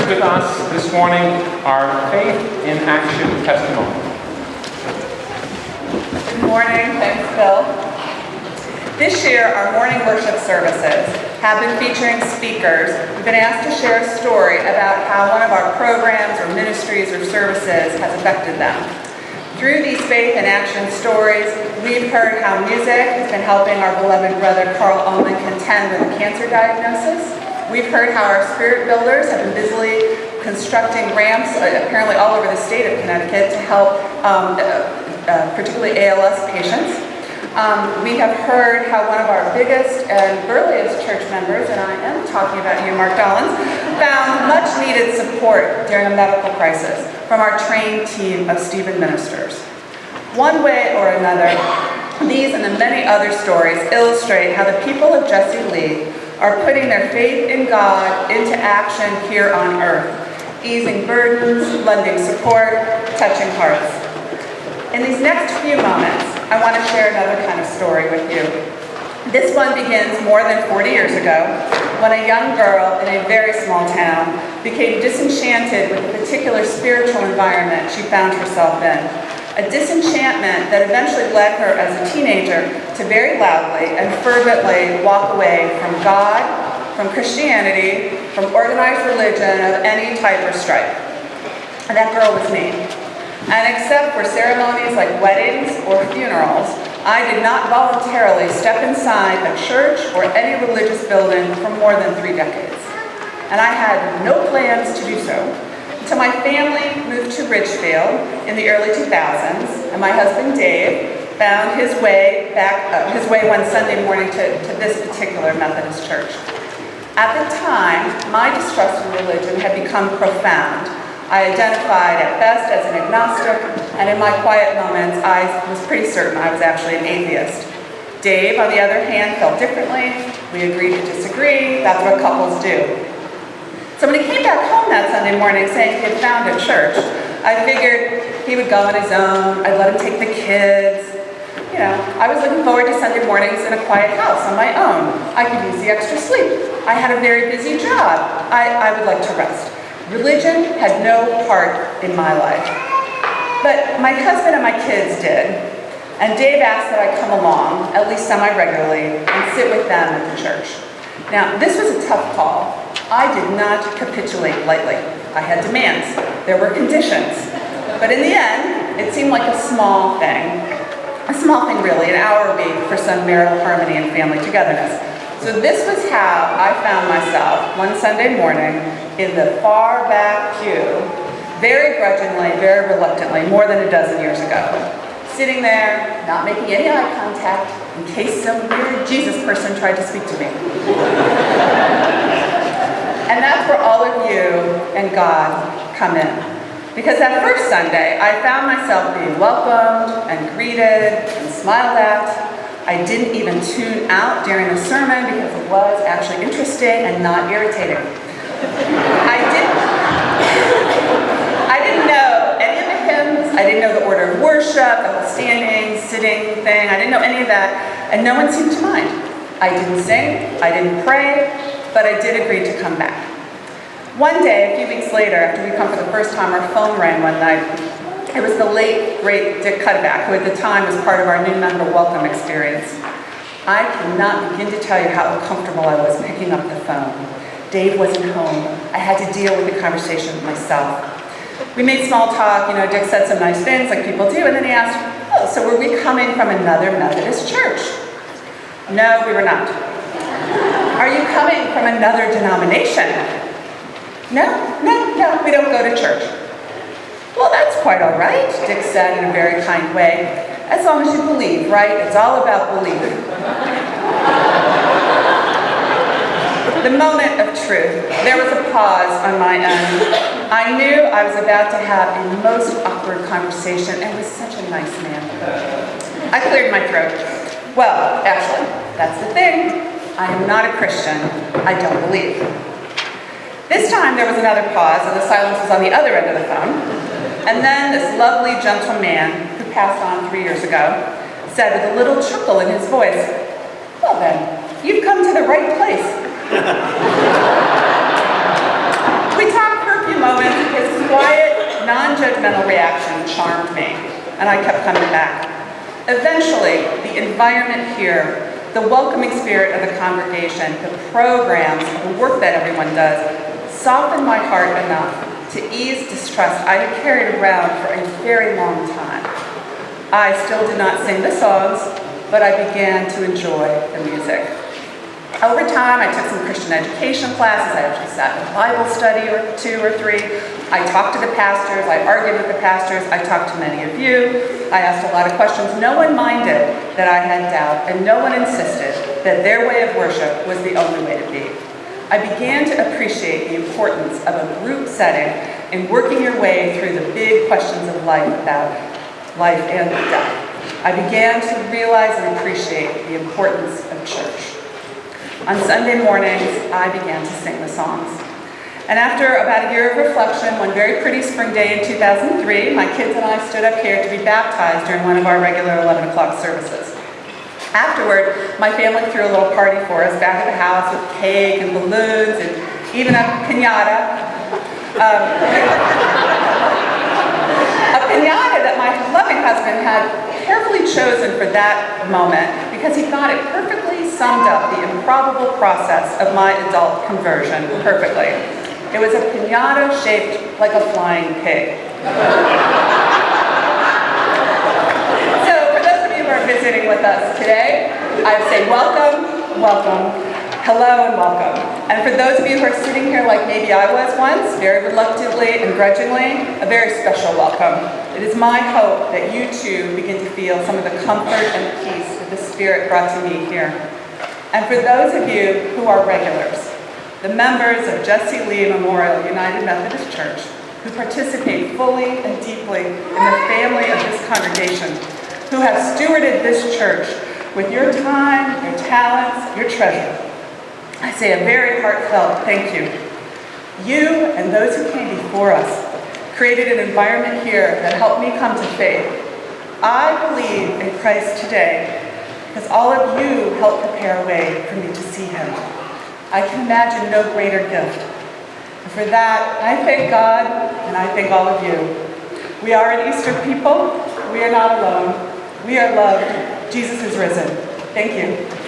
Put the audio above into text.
with us this morning our Faith in Action testimony. Good morning. Thanks, Phil. This year, our morning worship services have been featuring speakers who've been asked to share a story about how one of our programs or ministries or services has affected them. Through these Faith in Action stories, we've heard how music has been helping our beloved brother Carl Ullman contend with a cancer diagnosis. We've heard how our spirit builders have been busily constructing ramps, apparently all over the state of Connecticut, to help particularly ALS patients. We have heard how one of our biggest and burliest church members, and I am talking about you, Mark Dollins, found much needed support during a medical crisis from our trained team of Stephen ministers. One way or another, these and the many other stories illustrate how the people of Jesse Lee are putting their faith in God into action here on earth, easing burdens, lending support, touching hearts. In these next few moments, I want to share another kind of story with you. This one begins more than 40 years ago when a young girl in a very small town became disenchanted with the particular spiritual environment she found herself in. A disenchantment that eventually led her as a teenager to very loudly and fervently walk away from God, from Christianity, from organized religion of any type or stripe. And that girl was me. And except for ceremonies like weddings or funerals, I did not voluntarily step inside a church or any religious building for more than 3 decades. And I had no plans to do so until my family moved to Ridgefield in the early 2000s, and my husband Dave found his way one Sunday morning to this particular Methodist church. At the time, my distrust of religion had become profound. I identified at best as an agnostic, and in my quiet moments, I was pretty certain I was actually an atheist. Dave, on the other hand, felt differently. We agreed to disagree. That's what couples do. So when he came back home that Sunday morning saying he had found a church, I figured he would go on his own. I'd let him take the kids. You know, I was looking forward to Sunday mornings in a quiet house on my own. I could use the extra sleep. I had a very busy job. I would like to rest. Religion had no part in my life. But my husband and my kids did. And Dave asked that I come along, at least semi-regularly, and sit with them at the church. Now, this was a tough call. I did not capitulate lightly. I had demands. There were conditions. But in the end, it seemed like a small thing really, an hour a week for some marital harmony and family togetherness. So this was how I found myself one Sunday morning in the far back pew, very grudgingly, very reluctantly, more than a dozen years ago. Sitting there, not making any eye contact, in case some weird Jesus person tried to speak to me. And that's where all of you and God come in. Because that first Sunday, I found myself being welcomed and greeted and smiled at. I didn't even tune out during the sermon because it was actually interesting and not irritating. I didn't know any of the hymns. I didn't know the order of worship, the whole standing, sitting thing. I didn't know any of that, and no one seemed to mind. I didn't sing, I didn't pray, but I did agree to come back. One day, a few weeks later, after we come for the first time, our phone rang one night. It was the late, great Dick Cudback, who at the time was part of our new member welcome experience. I cannot begin to tell you how uncomfortable I was picking up the phone. Dave wasn't home. I had to deal with the conversation myself. We made small talk, Dick said some nice things like people do, and then he asked, oh, so were we coming from another Methodist church? No, we were not. Are you coming from another denomination? No, we don't go to church. Well, that's quite all right, Dick said in a very kind way, as long as you believe, right? It's all about belief. The moment of truth. There was a pause on my end. I knew I was about to have a most awkward conversation, and was such a nice man. I cleared my throat. Well, actually, that's the thing. I am not a Christian. I don't believe. This time there was another pause, and the silence was on the other end of the phone. And then this lovely, gentle man, who passed on 3 years ago, said with a little chuckle in his voice, well then, you've come to the right place. We talked for incremental reaction charmed me, and I kept coming back. Eventually, the environment here, the welcoming spirit of the congregation, the programs, the work that everyone does, softened my heart enough to ease distrust I had carried around for a very long time. I still did not sing the songs, but I began to enjoy the music. Over time, I took some Christian education classes. I actually sat in a Bible study or 2 or 3. I talked to the pastors. I argued with the pastors. I talked to many of you. I asked a lot of questions. No one minded that I had doubt, and no one insisted that their way of worship was the only way to be. I began to appreciate the importance of a group setting in working your way through the big questions of life about life and death. I began to realize and appreciate the importance of church. On Sunday mornings, I began to sing the songs. And after about a year of reflection, one very pretty spring day in 2003, my kids and I stood up here to be baptized during one of our regular 11 o'clock services. Afterward, my family threw a little party for us back at the house with cake and balloons and even a piñata. A piñata that my loving husband had carefully chosen for that moment because he thought it perfectly summed up the improbable process of my adult conversion perfectly. It was a piñata shaped like a flying pig. So for those of you who are visiting with us today, I say welcome, welcome, hello and welcome. And for those of you who are sitting here like maybe I was once, very reluctantly and grudgingly, a very special welcome. It is my hope that you too begin to feel some of the comfort and peace that the Spirit brought to me here. And for those of you who are regulars, the members of Jesse Lee Memorial United Methodist Church, who participate fully and deeply in the family of this congregation, who have stewarded this church with your time, your talents, your treasure, I say a very heartfelt thank you. You and those who came before us created an environment here that helped me come to faith. I believe in Christ today because all of you helped prepare a way for me to see him. I can imagine no greater gift. And for that, I thank God and I thank all of you. We are an Easter people. We are not alone. We are loved. Jesus is risen. Thank you.